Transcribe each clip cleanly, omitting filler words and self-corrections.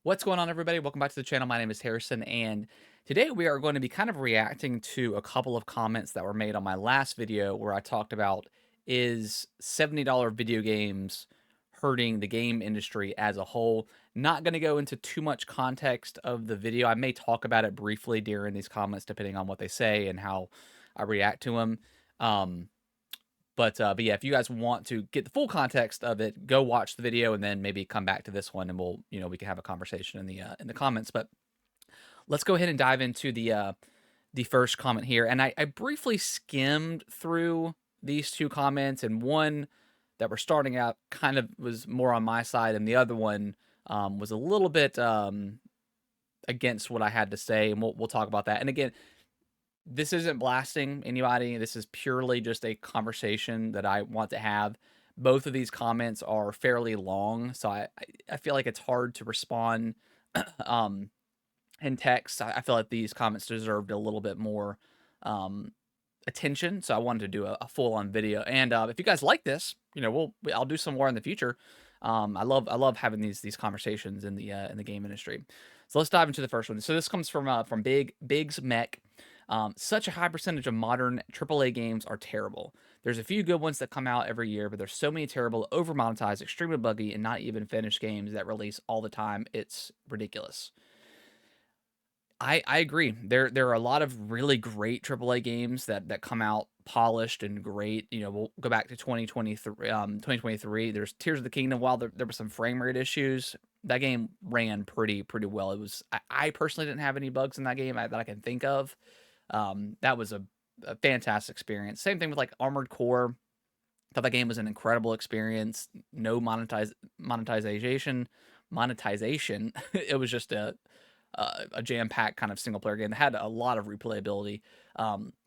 What's going on, everybody? Welcome back to the channel. My name is Harrison, and today we are going to be kind of reacting to a couple of comments that were made on my last video where I talked about is $70 video games hurting the game industry as a whole. Not going to go into too much context of the video. I may talk about it briefly during these comments, depending on what they say and how I react to them. Um, but yeah, if you guys want to get the full context of it, go watch the video and then maybe come back to this one and we can have a conversation in the comments. But let's go ahead and dive into the first comment here. And I briefly skimmed through these two comments, and one that we're starting out kind of was more on my side, and the other one was a little bit against what I had to say, and we'll talk about that. And again, this isn't blasting anybody. This is purely just a conversation that I want to have. Both of these comments are fairly long, so I feel like it's hard to respond um, in text. I feel like these comments deserved a little bit more um, attention, so I wanted to do a full on video. And if you guys like this, I'll do some more in the future. I love having these conversations in the game industry. So let's dive into the first one. So this comes from Biggs Mech. Such a high percentage of modern AAA games are terrible. There's a few good ones that come out every year, but there's so many terrible, over monetized, extremely buggy, and not even finished games that release all the time. It's ridiculous. I agree. There are a lot of really great AAA games that come out polished and great. We'll go back to 2023. There's Tears of the Kingdom. While there were some frame rate issues, that game ran pretty well. I personally didn't have any bugs in that game that I can think of. That was a fantastic experience. Same thing with like Armored Core. Thought that game was an incredible experience. No monetization. It was just a jam-packed kind of single-player game that had a lot of replayability.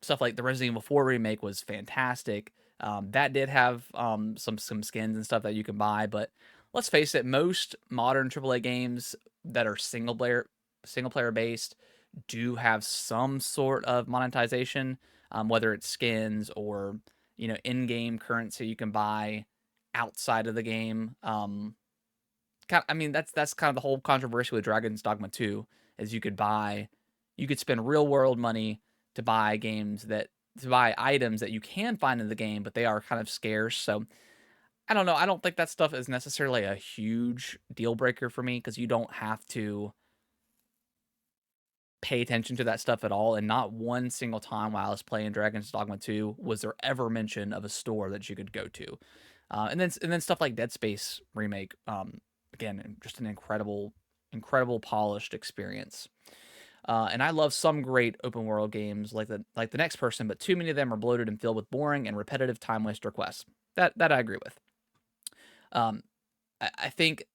Stuff like the Resident Evil 4 remake was fantastic. That did have some skins and stuff that you can buy, but let's face it, most modern AAA games that are single player based do have some sort of monetization, whether it's skins or in-game currency you can buy outside of the game. I mean, that's kind of the whole controversy with Dragon's Dogma 2, is you could spend real world money to buy items that you can find in the game, but they are kind of scarce. So I don't know. I don't think that stuff is necessarily a huge deal breaker for me because you don't have to pay attention to that stuff at all. And not one single time while I was playing Dragon's Dogma 2 was there ever mention of a store that you could go to. And then stuff like Dead Space remake. Again, just an incredible polished experience. And I love some great open world games like the Next Person, but too many of them are bloated and filled with boring and repetitive time waster quests. That I agree with. Um, I think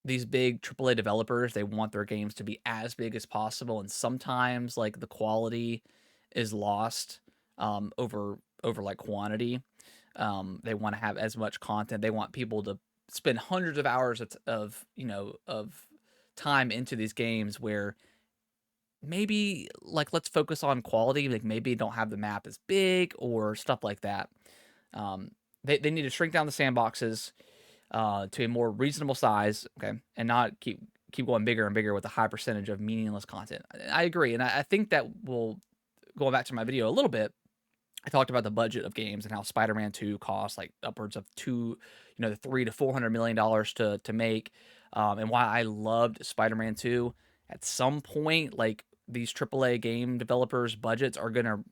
these big AAA developers, they want their games to be as big as possible, and sometimes like the quality is lost over like quantity. They want to have as much content. They want people to spend hundreds of hours of time into these games where maybe like let's focus on quality. Like maybe don't have the map as big or stuff like that. They need to shrink down the sandboxes to a more reasonable size, okay, and not keep going bigger and bigger with a high percentage of meaningless content. I agree, and I think that will going back to my video a little bit. I talked about the budget of games and how Spider-Man 2 costs like upwards of the $300 to $400 million to make, and why I loved Spider-Man 2. At some point, like these AAA game developers' budgets are gonna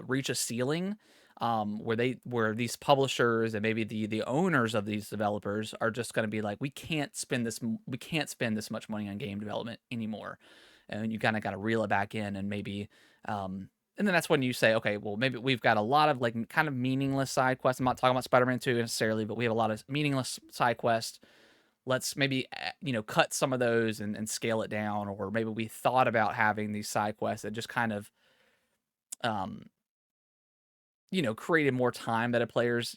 reach a ceiling, where these publishers and maybe the owners of these developers are just gonna be like, we can't spend this much money on game development anymore, and you kind of got to reel it back in and maybe and then that's when you say, okay, well, maybe we've got a lot of like kind of meaningless side quests. I'm not talking about Spider-Man 2 necessarily, but we have a lot of meaningless side quests. Let's maybe, cut some of those and scale it down. Or maybe we thought about having these side quests that just kind of, um, created more time that a player's,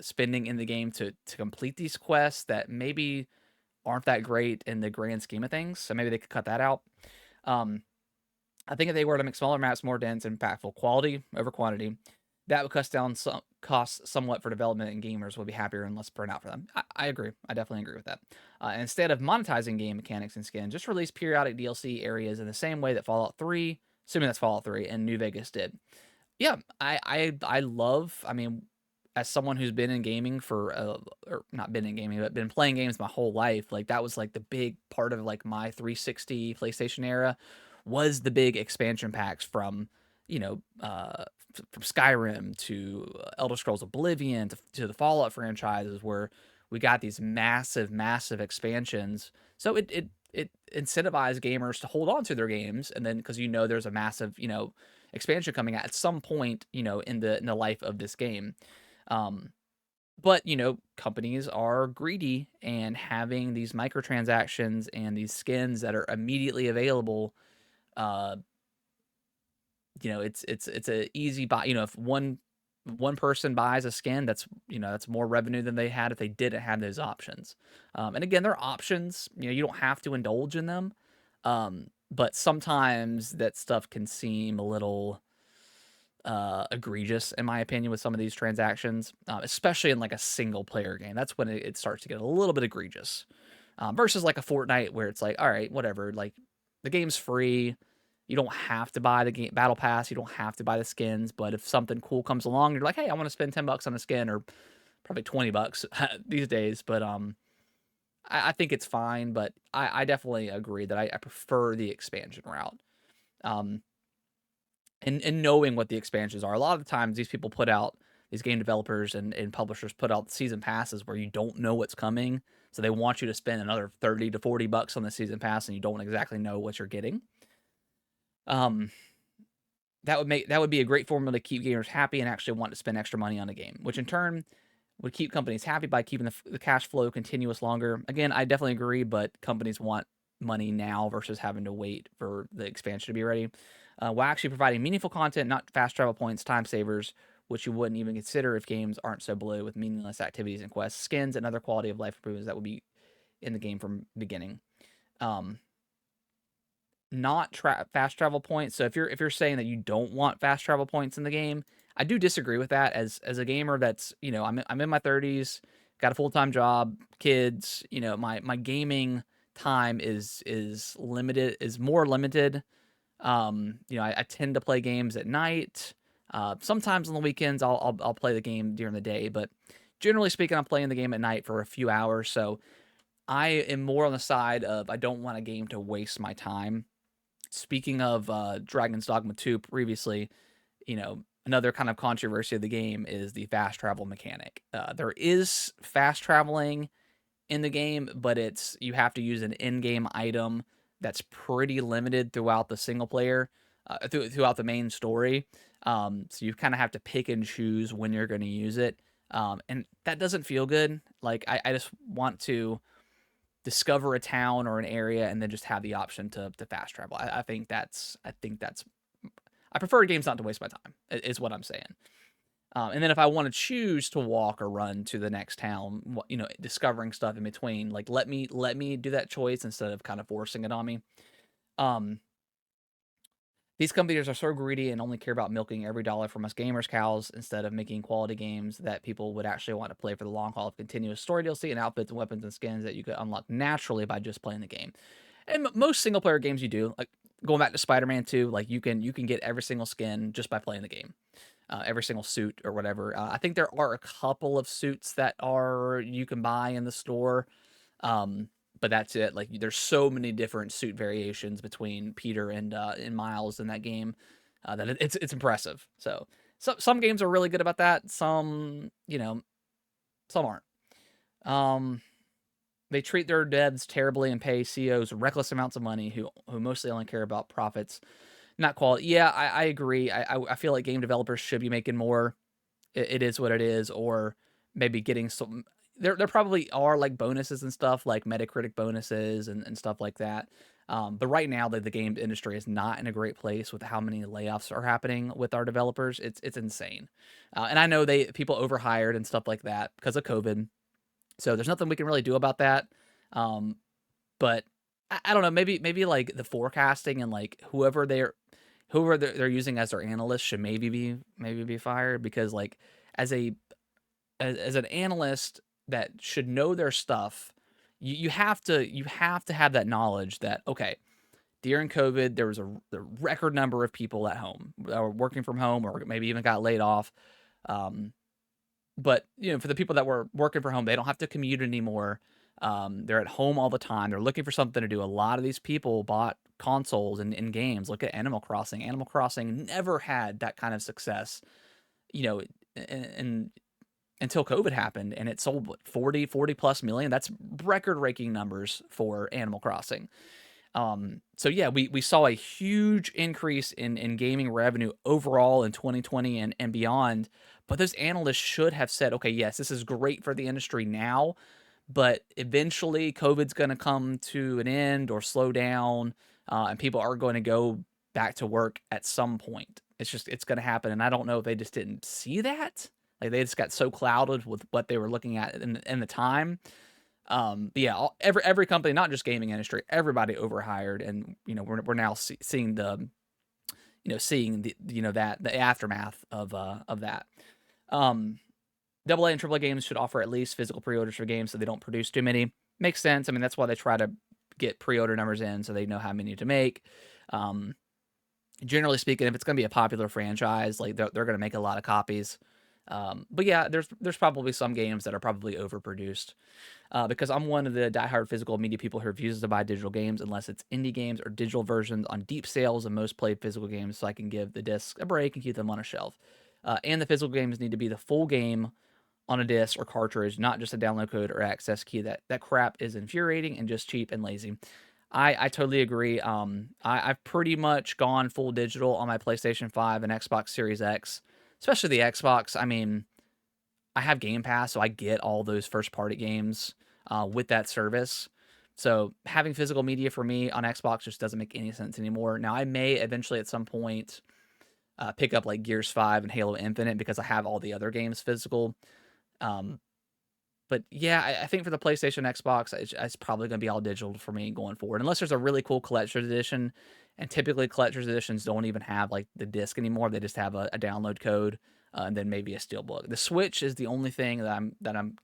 spending in the game to complete these quests that maybe aren't that great in the grand scheme of things. So maybe they could cut that out. Um, I think if they were to make smaller maps more dense and impactful, quality over quantity, that would cut down some costs somewhat for development, and gamers would be happier and less burnout for them. I agree. I definitely agree with that. And instead of monetizing game mechanics and skins, just release periodic DLC areas in the same way that Fallout 3, assuming that's Fallout 3, and New Vegas did. Yeah, I love. I mean, as someone who's been in gaming for, or not been in gaming, but been playing games my whole life, like that was like the big part of like my 360 PlayStation era, was the big expansion packs from, you know, from Skyrim to Elder Scrolls Oblivion to the Fallout franchises, where we got these massive, massive expansions. So it incentivized gamers to hold on to their games, and then because there's a massive expansion coming out at some point in the life of this game. Um, but companies are greedy, and having these microtransactions and these skins that are immediately available, uh, it's a easy buy. If one person buys a skin, that's more revenue than they had if they didn't have those options. And again, they're options. You don't have to indulge in them. But sometimes that stuff can seem a little egregious, in my opinion, with some of these transactions, especially in like a single player game. That's when it starts to get a little bit egregious. Versus like a Fortnite, where it's like, all right, whatever, like the game's free. You don't have to buy the game battle pass. You don't have to buy the skins. But if something cool comes along, you're like, hey, I want to spend $10 on a skin, or probably $20 these days. But I think it's fine. But I definitely agree that I prefer the expansion route. Um, and knowing what the expansions are. A lot of the times these people put out, these game developers and publishers put out season passes where you don't know what's coming. So they want you to spend another 30 to $40 on the season pass, and you don't exactly know what you're getting. Um, that would be a great formula to keep gamers happy and actually want to spend extra money on a game, which in turn would keep companies happy by keeping the cash flow continuous longer. Again, I definitely agree, but companies want money now versus having to wait for the expansion to be ready. While actually providing meaningful content, not fast travel points, time savers, which you wouldn't even consider if games aren't so bloated with meaningless activities and quests, skins, and other quality of life improvements that would be in the game from beginning. Um, not fast travel points. So if you're saying that you don't want fast travel points in the game, I do disagree with that. As a gamer that's I'm in my 30s, got a full time job, kids. My gaming time is limited, is more limited. I tend to play games at night. Sometimes on the weekends I'll play the game during the day, but generally speaking, I'm playing the game at night for a few hours. So I am more on the side of I don't want a game to waste my time. Speaking of Dragon's Dogma 2 previously, another kind of controversy of the game is the fast travel mechanic. There is fast traveling in the game, but you have to use an in-game item that's pretty limited throughout the single player, throughout the main story. So you kind of have to pick and choose when you're going to use it, and that doesn't feel good. Like I just want to discover a town or an area and then just have the option to fast travel. I prefer games not to waste my time. Is what I'm saying. And then if I want to choose to walk or run to the next town, discovering stuff in between, like let me do that choice instead of kind of forcing it on me. Um, these companies are so greedy and only care about milking every dollar from us gamers cows instead of making quality games that people would actually want to play for the long haul of continuous story DLC and outfits and weapons and skins that you could unlock naturally by just playing the game. And most single player games you do, like going back to Spider-Man 2, like you can get every single skin just by playing the game. Every single suit or whatever. I think there are a couple of suits that you can buy in the store. But that's it. Like there's so many different suit variations between Peter and Miles in that game, that it's impressive. So some games are really good about that. Some aren't. Um, they treat their devs terribly and pay CEOs reckless amounts of money who mostly only care about profits, not quality. Yeah, I agree. I feel like game developers should be making more. It is what it is, or maybe getting some. There probably are like bonuses and stuff, like Metacritic bonuses and stuff like that. But right now, the game industry is not in a great place with how many layoffs are happening with our developers. It's insane, and I know people overhired and stuff like that because of COVID. So there's nothing we can really do about that. Um, but I don't know. Maybe like the forecasting and like whoever they're whoever they're using as their analyst should maybe be fired, because like as a as an analyst that should know their stuff, you have to have that knowledge that, okay, during COVID there was a record number of people at home that were working from home or maybe even got laid off. Um, but for the people that were working from home, they don't have to commute anymore. They're at home all the time. They're looking for something to do. A lot of these people bought consoles and games. Look at Animal Crossing. Animal Crossing never had that kind of success, you know, and until COVID happened, and it sold what, 40 plus million. That's record-breaking numbers for Animal Crossing. So yeah, we saw a huge increase in gaming revenue overall in 2020 and beyond. But those analysts should have said, okay, yes, this is great for the industry now, but eventually COVID's going to come to an end or slow down, and people are going to go back to work at some point. It's going to happen, and I don't know if they just didn't see that. Like they just got so clouded with what they were looking at in the time. But yeah, every company, not just gaming industry, everybody overhired, and we're now seeing that the aftermath of that. AA and AAA games should offer at least physical pre-orders for games so they don't produce too many. Makes sense. I mean, that's why they try to get pre-order numbers in so they know how many to make. Generally speaking, if it's going to be a popular franchise, like they're going to make a lot of copies. But yeah, there's probably some games that are probably overproduced. Because I'm one of the diehard physical media people who refuses to buy digital games unless it's indie games or digital versions on deep sales of most played physical games, so I can give the disc a break and keep them on a shelf. And the physical games need to be the full game on a disc or cartridge, not just a download code or access key. That crap is infuriating and just cheap and lazy. I totally agree. I've pretty much gone full digital on my PlayStation 5 and Xbox Series X, especially the Xbox. I mean, I have Game Pass, so I get all those first party games with that service. So having physical media for me on Xbox just doesn't make any sense anymore. Now I may eventually at some point pick up like Gears 5 and Halo Infinite because I have all the other games physical. Um, but yeah, I think for the PlayStation, Xbox, it's probably going to be all digital for me going forward, unless there's a really cool collector's edition. And typically, collector's editions don't even have like the disc anymore; they just have a download code, and then maybe a steelbook. The Switch is the only thing that I'm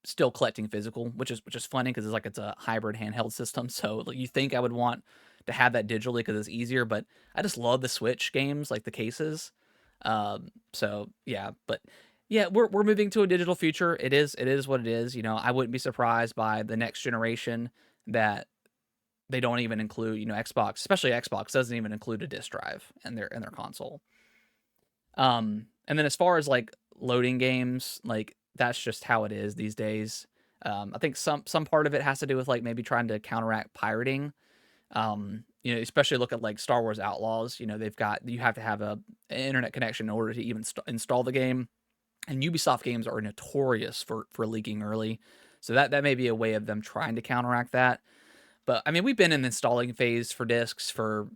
still collecting physical, which is funny because it's a hybrid handheld system. So like, you think I would want to have that digitally because it's easier, but I just love the Switch games, like the cases. So yeah, but yeah, we're moving to a digital future. It is what it is. I wouldn't be surprised by the next generation that they don't even include, Xbox, especially Xbox doesn't even include a disk drive in their console. And then as far as like loading games, like that's just how it is these days. I think some part of it has to do with like maybe trying to counteract pirating. Especially look at like Star Wars Outlaws. You have to have an internet connection in order to even install the game. And Ubisoft games are notorious for leaking early, so that may be a way of them trying to counteract that. But I mean, we've been in the installing phase for discs for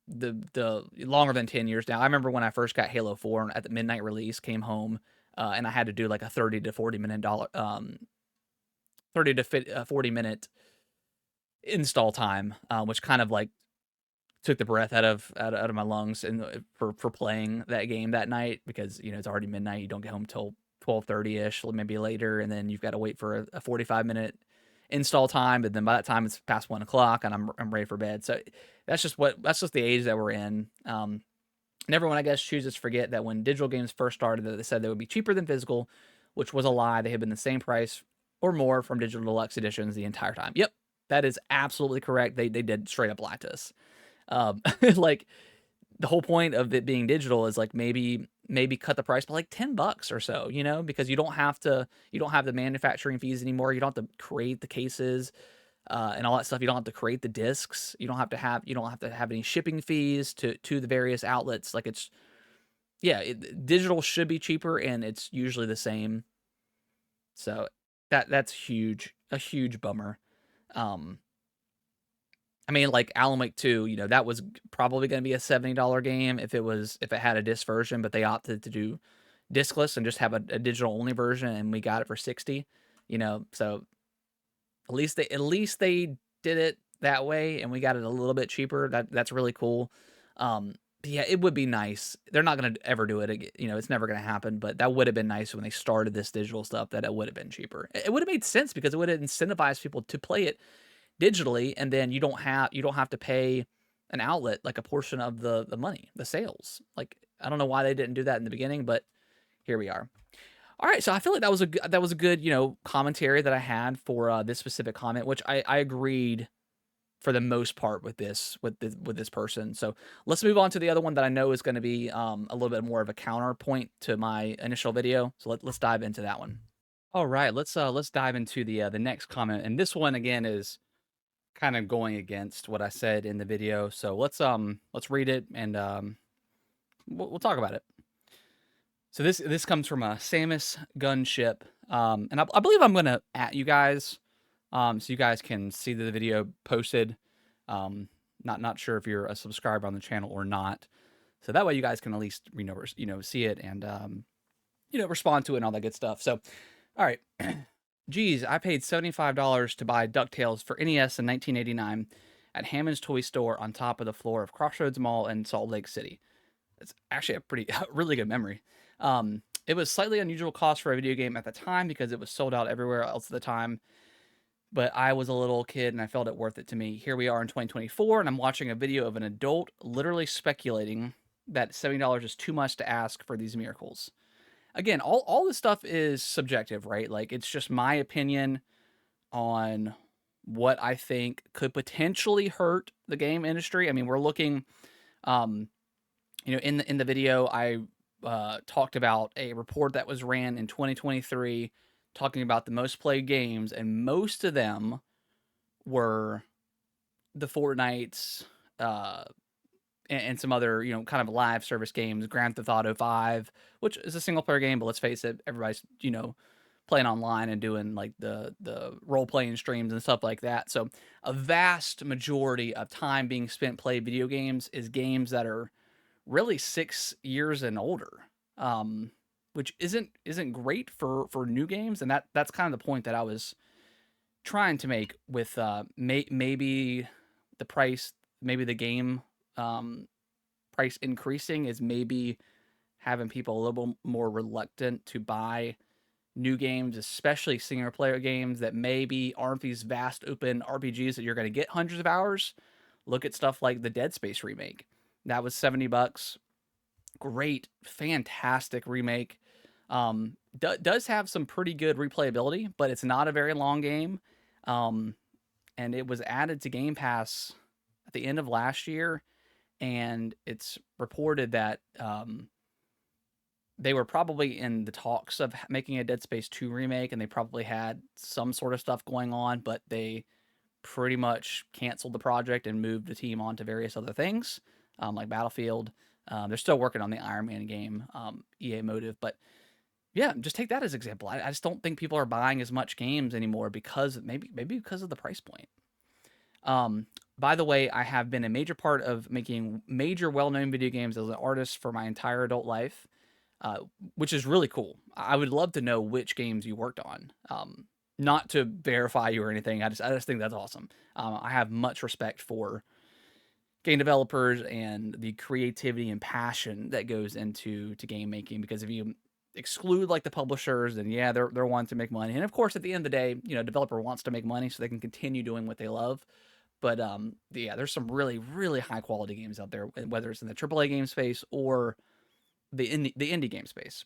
the longer than 10 years now. I remember when I first got Halo 4 at the midnight release, came home, and I had to do like a 30 to 40 minute install time, which kind of like took the breath out of my lungs and for playing that game that night, because it's already midnight. You don't get home till 12:30 ish, maybe later, and then you've got to wait for a 45-minute install time. But then by that time it's past 1 o'clock and I'm ready for bed. So that's just the age that we're in. And everyone, I guess, chooses to forget that when digital games first started, that they said they would be cheaper than physical, which was a lie. They had been the same price or more from digital deluxe editions the entire time. Yep, that is absolutely correct. They did straight up lie to us. Like the whole point of it being digital is like maybe cut the price by like $10 or so, because you don't have the manufacturing fees anymore. You don't have to create the cases and all that stuff. You don't have to create the discs. You don't have to have any shipping fees to the various outlets. Like digital should be cheaper, and it's usually the same. So that's huge, a huge bummer. I mean, like Alan Wake 2, that was probably going to be a $70 game if it had a disc version, but they opted to do discless and just have a digital only version, and we got it for 60. So at least they did it that way, and we got it a little bit cheaper. That's really cool. But yeah, it would be nice. They're not gonna ever do it again. It's never gonna happen. But that would have been nice when they started this digital stuff. That it would have been cheaper. It would have made sense because it would have incentivized people to play it digitally, and then you don't have to pay an outlet like a portion of the money, the sales. Like I don't know why they didn't do that in the beginning, but here we are. All right, so I feel like that was a good commentary that I had for this specific comment, which I agreed for the most part with this person. So let's move on to the other one that I know is going to be a little bit more of a counterpoint to my initial video. So let's dive into that one. All right, let's dive into the next comment, and this one again is kind of going against what I said in the video. So let's read it and we'll talk about it. So this comes from a Samus Gunship, and I believe I'm gonna at you guys, so you guys can see the video posted. Not sure if you're a subscriber on the channel or not, so that way you guys can at least see it and respond to it and all that good stuff. So, all right, geez, I paid $75 to buy DuckTales for NES in 1989 at Hammond's Toy Store on top of the floor of Crossroads Mall in Salt Lake City. It's actually a pretty really good memory. It was slightly unusual cost for a video game at the time because it was sold out everywhere else at the time. But I was a little kid and I felt it worth it to me. Here we are in 2024, and I'm watching a video of an adult literally speculating that $70 is too much to ask for these miracles. Again, all this stuff is subjective, right? Like it's just my opinion on what I think could potentially hurt the game industry. I mean, we're looking, in the video, I talked about a report that was ran in 2023 talking about the most played games, and most of them were the Fortnites and some other, kind of live service games, Grand Theft Auto 5, which is a single player game, but let's face it, everybody's, playing online and doing like the role playing streams and stuff like that. So a vast majority of time being spent playing video games is games that are really 6 years and older, which isn't great for new games, and that's kind of the point that I was trying to make with maybe the price, maybe the game price increasing is maybe having people a little more reluctant to buy new games, especially single player games that maybe aren't these vast open RPGs that you're going to get hundreds of hours. Look at stuff like the Dead Space remake. That was $70. Great, fantastic remake. Does have some pretty good replayability, but it's not a very long game. And it was added to Game Pass at the end of last year, and it's reported that they were probably in the talks of making a Dead Space 2 remake, and they probably had some sort of stuff going on, but they pretty much canceled the project and moved the team on to various other things, like Battlefield. They're still working on the Iron Man game, EA Motive, but yeah, just take that as an example. I just don't think people are buying as much games anymore because maybe because of the price point. By the way, I have been a major part of making major well-known video games as an artist for my entire adult life, which is really cool. I would love to know which games you worked on. Not to verify you or anything. I just think that's awesome. I have much respect for game developers and the creativity and passion that goes into game making, because if you exclude like the publishers, then yeah, they're wanting to make money, and of course at the end of the day, developer wants to make money so they can continue doing what they love. But yeah, there's some really really high quality games out there, whether it's in the AAA game space or the indie game space.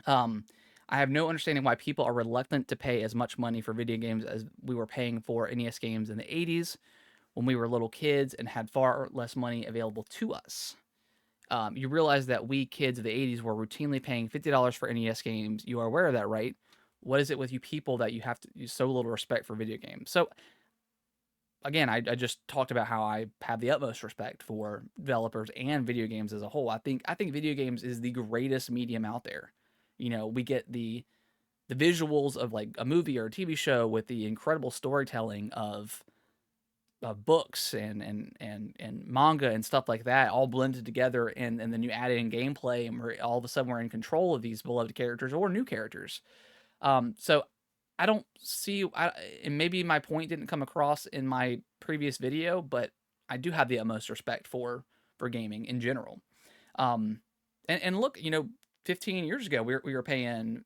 I have no understanding why people are reluctant to pay as much money for video games as we were paying for NES games in the 80s when we were little kids and had far less money available to us. You realize that we kids of the 80s were routinely paying $50 for NES games. You are aware of that, right? What is it with you people that you have to use so little respect for video games? So, again, I just talked about how I have the utmost respect for developers and video games as a whole. I think video games is the greatest medium out there. We get the visuals of like a movie or a TV show with the incredible storytelling of books and manga and stuff like that, all blended together, and then you add in gameplay, and all of a sudden we're in control of these beloved characters or new characters. So I don't see, and maybe my point didn't come across in my previous video, but I do have the utmost respect for gaming in general. Um, and look, 15 years ago, we were paying,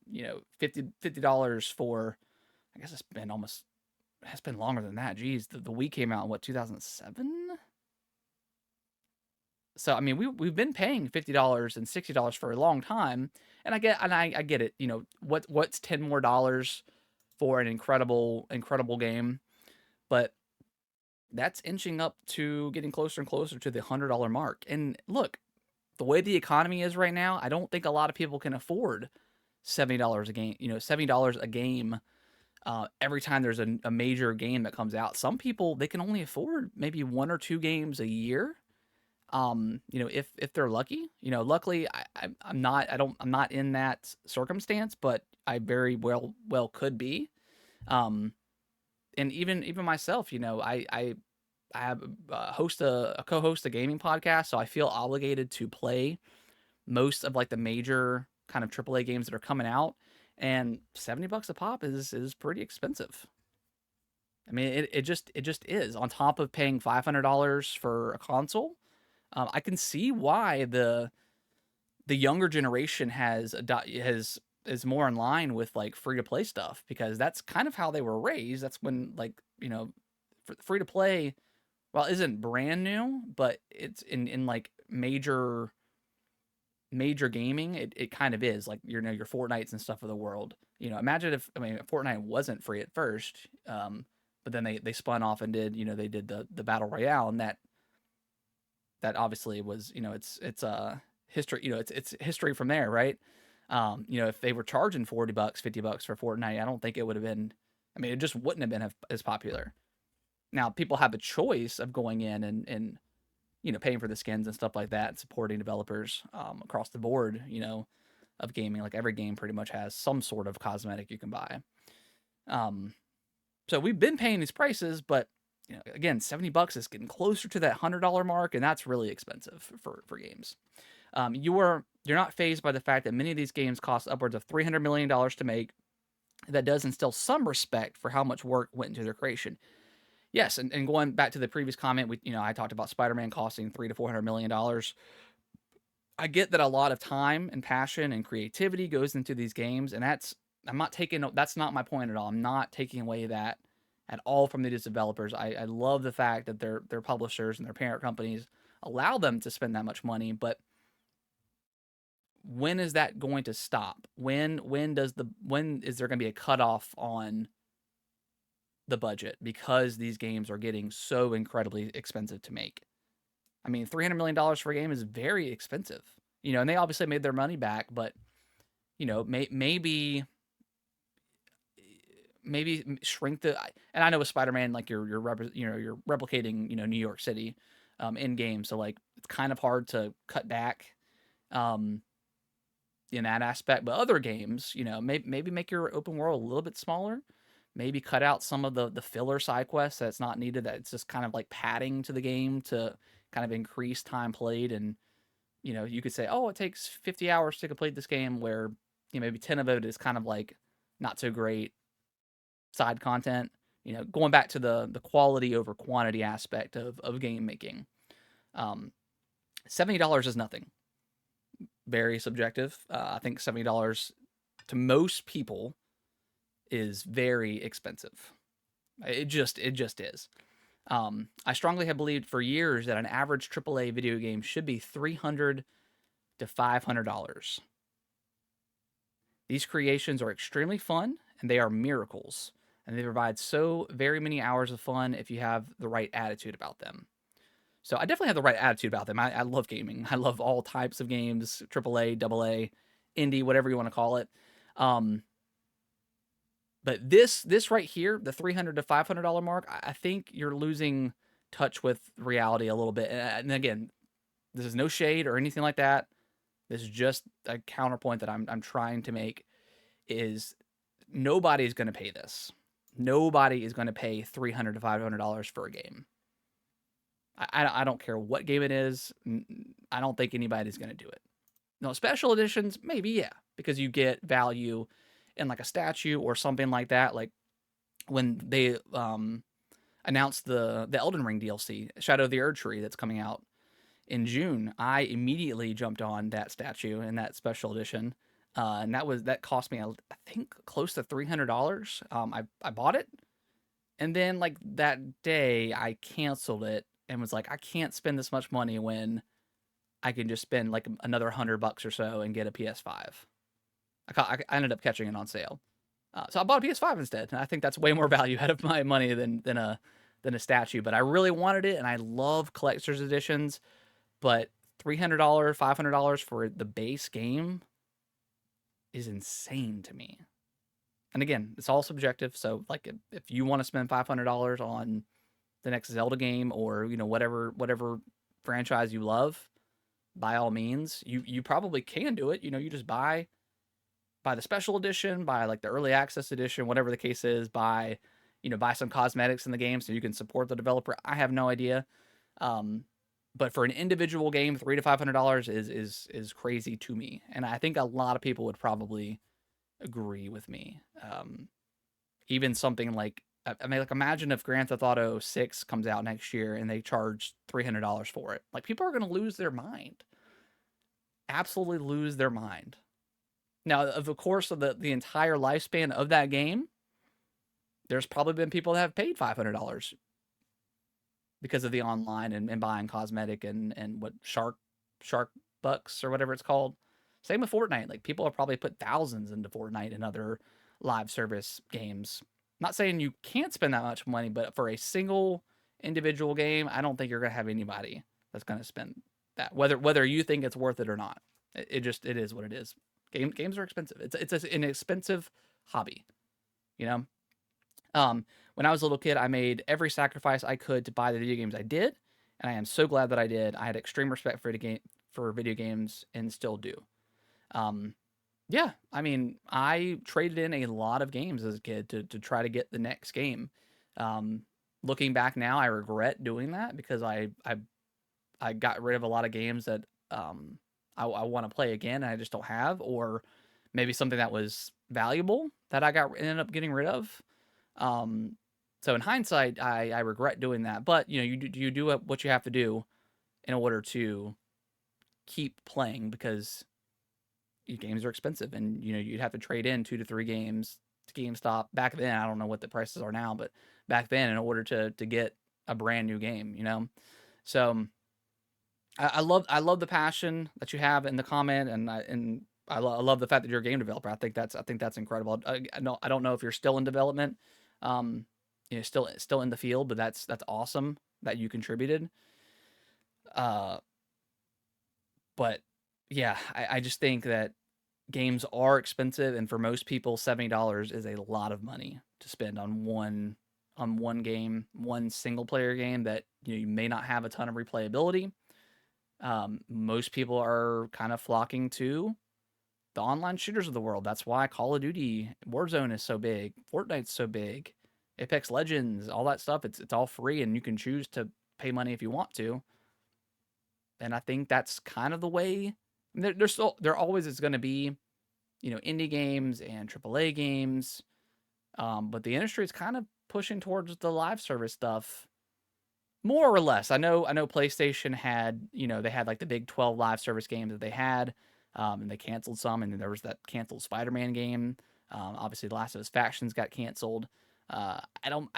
$50 for, I guess it's been longer than that. Geez, the Wii came out in what, 2007? So I mean, we've been paying $50 and $60 for a long time, and I get it. What's $10 more for an incredible game, but that's inching up to getting closer and closer to the $100 mark. And look, the way the economy is right now, I don't think a lot of people can afford $70 a game. $70 a game every time there's a major game that comes out. Some people, they can only afford maybe one or two games a year. If they're lucky. Luckily I'm not in that circumstance, but I very well could be. Um, and even myself, I have a co-host a gaming podcast, so I feel obligated to play most of like the major kind of AAA games that are coming out, and $70 a pop is pretty expensive. I mean, it just is, on top of paying $500 for a console. I can see why the younger generation is more in line with like free to play stuff, because that's kind of how they were raised. That's when, like, free to play, well, isn't brand new, but it's in like major gaming. It kind of is like, your Fortnites and stuff of the world. Imagine if, I mean, Fortnite wasn't free at first, but then they spun off and did, they did the battle royale, and that obviously was, it's history, it's history from there, right? If they were charging $40, $50 for Fortnite, I don't think it would have been, I mean, it just wouldn't have been as popular. Now people have a choice of going in and paying for the skins and stuff like that, and supporting developers across the board, of gaming. Like every game pretty much has some sort of cosmetic you can buy. Um, so we've been paying these prices, but again, $70 is getting closer to that $100 mark, and that's really expensive for games. You're not phased by the fact that many of these games cost upwards of $300 million to make. That does instill some respect for how much work went into their creation. Yes, and going back to the previous comment, I talked about Spider-Man costing $300 to $400 million. I get that a lot of time and passion and creativity goes into these games, and that's not my point at all. I'm not taking away that at all from these developers. I love the fact that their publishers and their parent companies allow them to spend that much money, but when is that going to stop? When is there going to be a cutoff on the budget, because these games are getting so incredibly expensive to make? I mean, $300 million for a game is very expensive. And they obviously made their money back, but maybe shrink the. And I know with Spider-Man, like you're replicating New York City, in game, so like it's kind of hard to cut back, um, in that aspect. But other games, maybe make your open world a little bit smaller. Maybe cut out some of the filler side quests that's not needed. That it's just kind of like padding to the game to kind of increase time played. And you could say, oh, it takes 50 hours to complete this game, where maybe 10 of it is kind of like not so great side content. Going back to the quality over quantity aspect of game making. Um, $70 is nothing. Very subjective. I think $70 to most people is very expensive. It just is. I strongly have believed for years that an average AAA video game should be $300 to $500. These creations are extremely fun, and they are miracles, and they provide so very many hours of fun if you have the right attitude about them. So I definitely have the right attitude about them. I love gaming. I love all types of games, AAA, AA, indie, whatever you want to call it. Um, but this right here, the $300 to $500 mark, I think you're losing touch with reality a little bit. And again, this is no shade or anything like that. This is just a counterpoint that I'm trying to make, is nobody's going to pay this. Nobody is going to pay $300 to $500 for a game. I don't care what game it is. I don't think anybody's going to do it. No, special editions, maybe, yeah, because you get value in like a statue or something like that. Like when they announced the Elden Ring DLC, Shadow of the Erdtree, that's coming out in June, I immediately jumped on that statue in that special edition. And that cost me, I think, close to $300. I bought it, and then like that day I canceled it and was like, I can't spend this much money when I can just spend like another $100 or so and get a PS5. I ended up catching it on sale, so I bought a PS5 instead, and I think that's way more value out of my money than a statue. But I really wanted it, and I love collector's editions. But $300, $500 for the base game is insane to me. And again, it's all subjective. So like if you want to spend $500 on the next Zelda game, or whatever franchise you love, by all means, you probably can do it. You just buy the special edition, buy like the early access edition, whatever the case is, buy some cosmetics in the game so you can support the developer. I have no idea. But for an individual game, $300 to $500 is crazy to me, and I think a lot of people would probably agree with me. Even something like, I mean, like, imagine if Grand Theft Auto 6 comes out next year and they charge $300 for it. Like, people are going to lose their mind. Absolutely lose their mind. Now, of course, of the entire lifespan of that game, there's probably been people that have paid $500 because of the online and buying cosmetic and what shark bucks or whatever it's called. Same with Fortnite. Like, people have probably put thousands into Fortnite and other live service games. Not saying you can't spend that much money, but for a single individual game, I don't think you're gonna have anybody that's gonna spend that, whether you think it's worth it or not. It is what it is. Games are expensive. It's an expensive hobby, you know. When I was a little kid, I made every sacrifice I could to buy the video games I did, and I am so glad that I did. I had extreme respect for video games and still do. Um, yeah, I mean, I traded in a lot of games as a kid to try to get the next game. Um, Looking back now, I regret doing that because I got rid of a lot of games that I want to play again and I just don't have, or maybe something that was valuable that ended up getting rid of. Um, so in hindsight, I regret doing that, but you do what you have to do in order to keep playing, because games are expensive, and you'd have to trade in 2 to 3 games to GameStop back then. I don't know what the prices are now, but back then, in order to get a brand new game. So I love the passion that you have in the comment, and I love the fact that you're a game developer. I think that's incredible. I don't know if you're still in development, um, still in the field, but that's awesome that you contributed. Uh, but yeah, I just think that games are expensive, and for most people, $70 is a lot of money to spend on one game, one single player game that you may not have a ton of replayability. Most people are kind of flocking to the online shooters of the world. That's why Call of Duty, Warzone is so big, Fortnite's so big, Apex Legends, all that stuff. It's all free, and you can choose to pay money if you want to. And I think that's kind of the way. There always is going to be, indie games and AAA games, but the industry is kind of pushing towards the live service stuff, more or less. I know PlayStation had, they had like the big 12 live service games that they had, and they canceled some, and then there was that canceled Spider-Man game. Obviously, The Last of Us Factions got canceled. I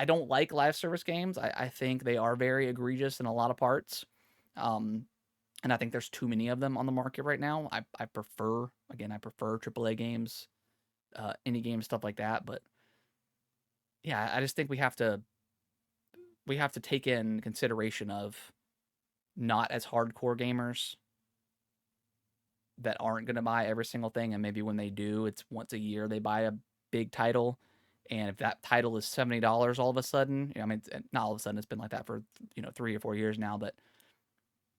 don't like live service games. I think they are very egregious in a lot of parts. And I think there's too many of them on the market right now. I prefer AAA games, indie games, stuff like that. But yeah, I just think we have to take in consideration of not as hardcore gamers that aren't going to buy every single thing, and maybe when they do, it's once a year they buy a big title. And if that title is $70 all of a sudden, I mean, not all of a sudden, it's been like that for 3 or 4 years now, but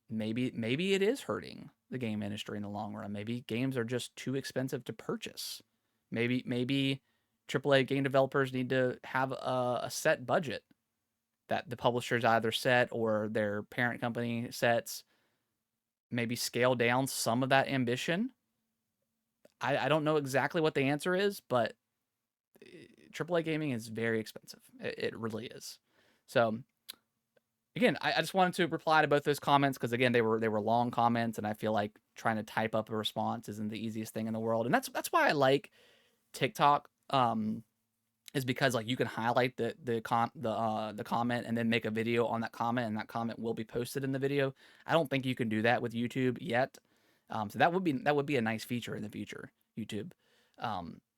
maybe it is hurting the game industry in the long run. Maybe games are just too expensive to purchase. Maybe AAA game developers need to have a set budget that the publishers either set or their parent company sets. Maybe scale down some of that ambition. I don't know exactly what the answer is, but AAA gaming is very expensive. It really is. So again, I just wanted to reply to both those comments because again, they were long comments, and I feel like trying to type up a response isn't the easiest thing in the world, and that's why I like TikTok. Is because like you can highlight the comment and then make a video on that comment, and that comment will be posted in the video. I don't think you can do that with YouTube yet. So that would be a nice feature in the future, YouTube.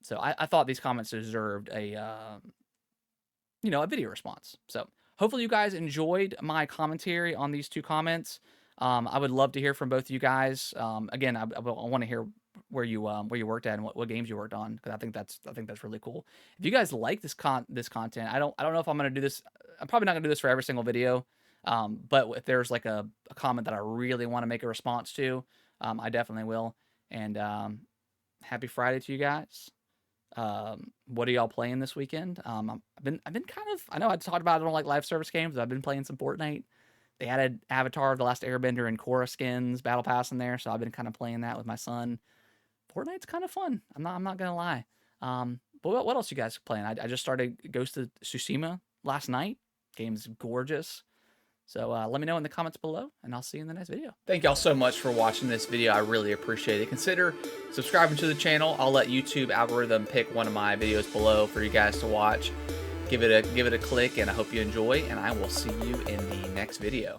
So I thought these comments deserved a a video response. So hopefully you guys enjoyed my commentary on these two comments. I would love to hear from both of you guys. Again, I want to hear where you worked at and what games you worked on, because I think that's really cool. If you guys like this content, I don't know if I'm gonna do this. I'm probably not gonna do this for every single video. But if there's like a comment that I really want to make a response to, I definitely will. And happy Friday to you guys. What are y'all playing this weekend? I've been kind of, I know I talked about I don't like live service games, but I've been playing some Fortnite. They added Avatar: The Last Airbender and Korra skins battle pass in there, so I've been kind of playing that with my son. Fortnite's kind of fun. I'm not gonna lie. But what else you guys playing? I just started Ghost of Tsushima last night. Game's gorgeous. So let me know in the comments below, and I'll see you in the next video. Thank y'all so much for watching this video. I really appreciate it. Consider subscribing to the channel. I'll let YouTube algorithm pick one of my videos below for you guys to watch. Give it a click, and I hope you enjoy, and I will see you in the next video.